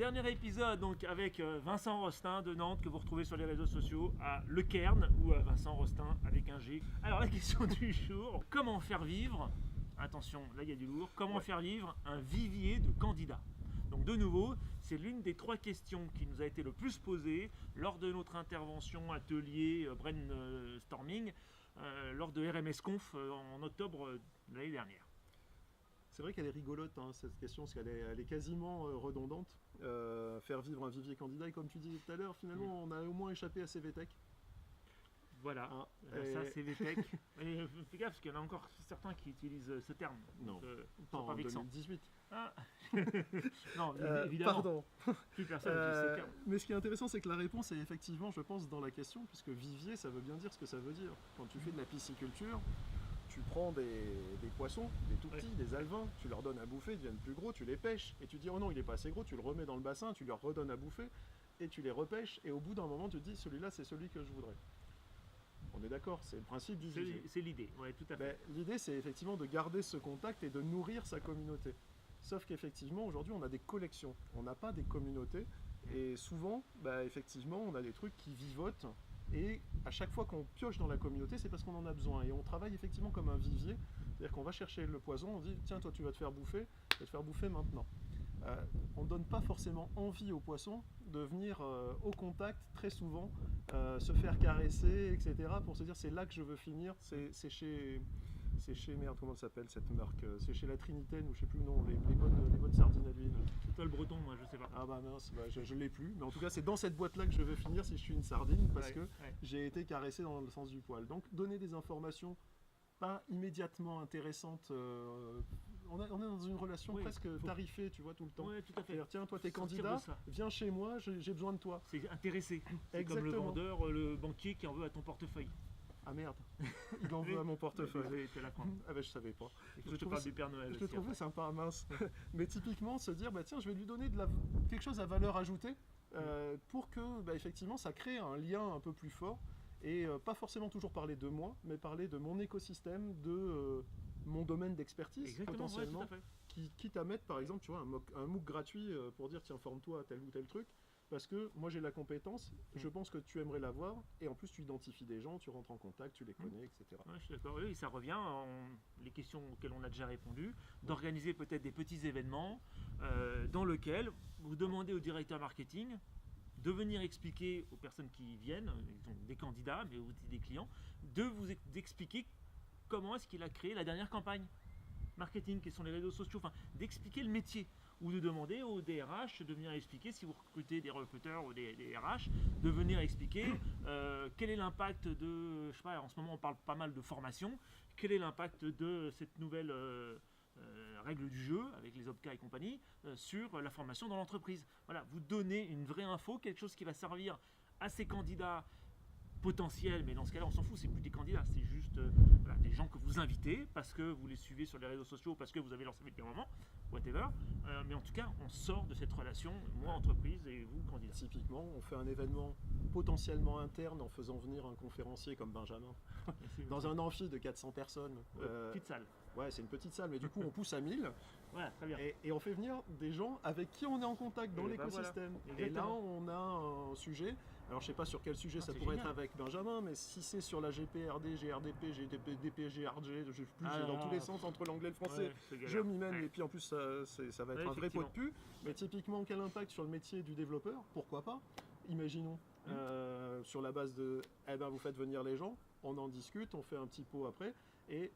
Dernier épisode donc avec Vincent Rostin de Nantes que vous retrouvez sur les réseaux sociaux à Le Cairn ou à Vincent Rostin avec un G. Alors la question du jour, comment faire vivre, attention là il y a du lourd, comment faire vivre un vivier de candidats? Donc de nouveau, c'est l'une des 3 questions qui nous a été le plus posée lors de notre intervention atelier brainstorming lors de RMS Conf en octobre de l'année dernière. C'est vrai qu'elle est rigolote cette question, parce qu'elle est quasiment redondante. Faire vivre un vivier candidat, et comme tu disais tout à l'heure, finalement on a au moins échappé à CVTech. Voilà, ça c'est VTech. Fais gaffe parce qu'il y en a encore certains qui utilisent ce terme. Non, pas en 2018. Ah. Non, évidemment. Pardon. Plus personne n'utilise ce terme. Mais ce qui est intéressant, c'est que la réponse est effectivement, je pense, dans la question, puisque vivier, ça veut bien dire ce que ça veut dire. Quand tu fais de la pisciculture, tu prends des poissons, des tout petits, des alevins, tu leur donnes à bouffer, ils deviennent plus gros, tu les pêches, et tu dis oh non, il est pas assez gros, tu le remets dans le bassin, tu leur redonnes à bouffer, et tu les repêches, et au bout d'un moment, tu te dis celui-là, c'est celui que je voudrais. On est d'accord, c'est le principe du vivier. C'est l'idée, ouais, tout à fait. L'idée, c'est effectivement de garder ce contact et de nourrir sa communauté. Sauf qu'effectivement, aujourd'hui, on a des collections, on n'a pas des communautés, et souvent, effectivement, on a des trucs qui vivotent. Et à chaque fois qu'on pioche dans la communauté, c'est parce qu'on en a besoin. Et on travaille effectivement comme un vivier. C'est-à-dire qu'on va chercher le poison, on dit tiens, toi tu vas te faire bouffer, je vais te faire bouffer maintenant. On ne donne pas forcément envie au poisson de venir au contact très souvent, se faire caresser, etc. pour se dire c'est là que je veux finir. C'est chez merde, comment ça s'appelle cette marque? C'est chez la Trinitaine ou je sais plus le nom, les bonnes sardines à l'huile. C'est toi le breton, moi je sais pas. Ah bah mince, je l'ai plus. Mais en tout cas, c'est dans cette boîte-là que je vais finir si je suis une sardine parce que j'ai été caressé dans le sens du poil. Donc donner des informations pas immédiatement intéressantes. On est dans une relation presque tarifée, tu vois, tout le temps. Oui, tout à fait. C'est-à-dire, tiens, toi t'es candidat, viens chez moi, j'ai besoin de toi. C'est intéressé. C'est comme le vendeur, le banquier qui en veut à ton portefeuille. Ah merde, il en veut à mon portefeuille. Ah ben je savais pas. Je te parle du Père Noël. Je le trouvais sympa, mince. Mais typiquement, se dire, tiens, je vais lui donner quelque chose à valeur ajoutée pour que, effectivement, ça crée un lien un peu plus fort. Et pas forcément toujours parler de moi, mais parler de mon écosystème, de mon domaine d'expertise, potentiellement. Quitte à mettre, par exemple, tu vois, un MOOC gratuit pour dire, tiens, forme-toi à tel ou tel truc. Parce que moi j'ai la compétence, je pense que tu aimerais l'avoir, et en plus tu identifies des gens, tu rentres en contact, tu les connais, etc. Ouais, je suis d'accord, oui, ça revient, les questions auxquelles on a déjà répondu, d'organiser peut-être des petits événements dans lesquels vous demandez au directeur marketing de venir expliquer aux personnes qui viennent, des candidats, mais aussi des clients, d'expliquer comment est-ce qu'il a créé la dernière campagne marketing, quels sont les réseaux sociaux, enfin d'expliquer le métier. Ou de demander au DRH de venir expliquer, si vous recrutez des recruteurs ou des RH, de venir expliquer quel est l'impact de, je sais pas, en ce moment on parle pas mal de formation, quel est l'impact de cette nouvelle règle du jeu avec les OPCA et compagnie sur la formation dans l'entreprise. Voilà, vous donnez une vraie info, quelque chose qui va servir à ces candidats potentiels, mais dans ce cas-là on s'en fout, c'est plus des candidats, c'est juste des gens que vous invitez parce que vous les suivez sur les réseaux sociaux, parce que vous avez leur CV depuis un moment, whatever, mais en tout cas on sort de cette relation, moi entreprise et vous candidat. Typiquement, on fait un événement potentiellement interne en faisant venir un conférencier comme Benjamin dans un amphi de 400 personnes. Petite salle. Ouais, c'est une petite salle, mais du coup on pousse à 1000. Voilà, très bien. Et on fait venir des gens avec qui on est en contact dans l'écosystème. Voilà. Et là on a un sujet. Alors je sais pas sur quel sujet ça pourrait être avec Benjamin, mais si c'est sur la GPRD, GRDP, GDP, GRG, je sais plus, j'ai dans tous les sens entre l'anglais et le français, je m'y mène, et puis en plus ça va être un vrai pot de pu. Mais typiquement, quel impact sur le métier du développeur? Pourquoi pas? Imaginons, sur la base de, vous faites venir les gens, on en discute, on fait un petit pot après, et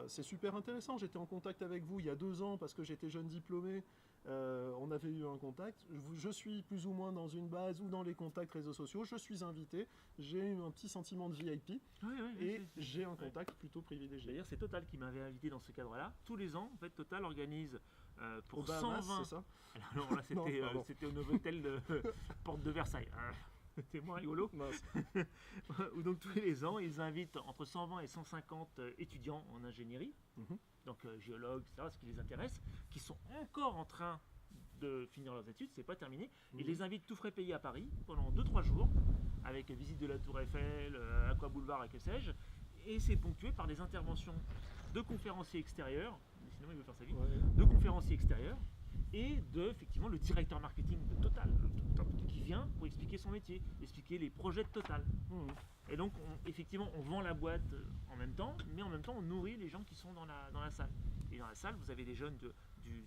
c'est super intéressant. J'étais en contact avec vous il y a 2 ans parce que j'étais jeune diplômé. On avait eu un contact, je suis plus ou moins dans une base ou dans les contacts réseaux sociaux, je suis invité, j'ai eu un petit sentiment de VIP et j'ai un contact plutôt privilégié. D'ailleurs c'est Total qui m'avait invité dans ce cadre-là. Tous les ans, en fait, Total organise pour Bahamas, 120... c'est ça? Alors là c'était au Novotel de Porte de Versailles. C'était moins rigolo. Où donc tous les ans, ils invitent entre 120 et 150 étudiants en ingénierie, donc géologues, etc., ce qui les intéresse, qui sont encore en train de finir leurs études, c'est pas terminé. Ils les invitent tout frais payés à Paris pendant 2-3 jours, avec visite de la Tour Eiffel, Aqua Boulevard et que sais-je, et c'est ponctué par des interventions de conférenciers extérieurs, sinon il veut faire sa vie, de conférenciers extérieurs, et de, effectivement, le directeur marketing de Total. pour expliquer son métier, expliquer les projets de Total. Et donc, effectivement, on vend la boîte en même temps, mais en même temps, on nourrit les gens qui sont dans la salle. Et dans la salle, vous avez des jeunes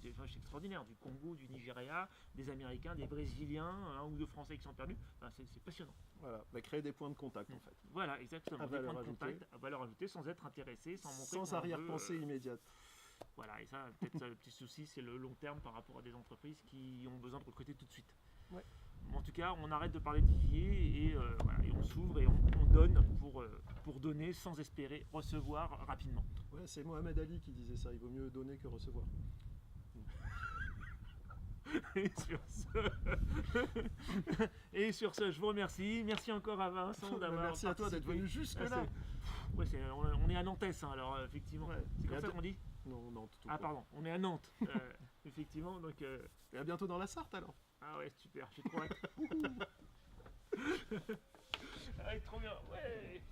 des gens extraordinaires, du Congo, du Nigeria, des Américains, des Brésiliens, un ou deux Français qui sont perdus. Enfin, c'est passionnant. Voilà, créer des points de contact en fait. Voilà, exactement. Des points de contact à valeur ajoutée, sans être intéressé, sans arrière-pensée immédiate. Voilà, et ça, peut-être le petit souci, c'est le long terme par rapport à des entreprises qui ont besoin de recruter tout de suite. Ouais. En tout cas, on arrête de parler d'IVIer et on s'ouvre et on donne pour donner sans espérer recevoir rapidement. Ouais, c'est Mohamed Ali qui disait ça, il vaut mieux donner que recevoir. Et sur ce, je vous remercie. Merci encore à Vincent d'avoir Merci à toi d'être venu jusque là. Ouais, on est à Nantes, hein, alors effectivement. Ouais. C'est comme ça qu'on dit ? Non, Nantes. Pardon, on est à Nantes. Effectivement, donc. Et à bientôt dans la Sarthe alors. Ah ouais, super, j'ai trop hâte. Ah, trop bien, ouais.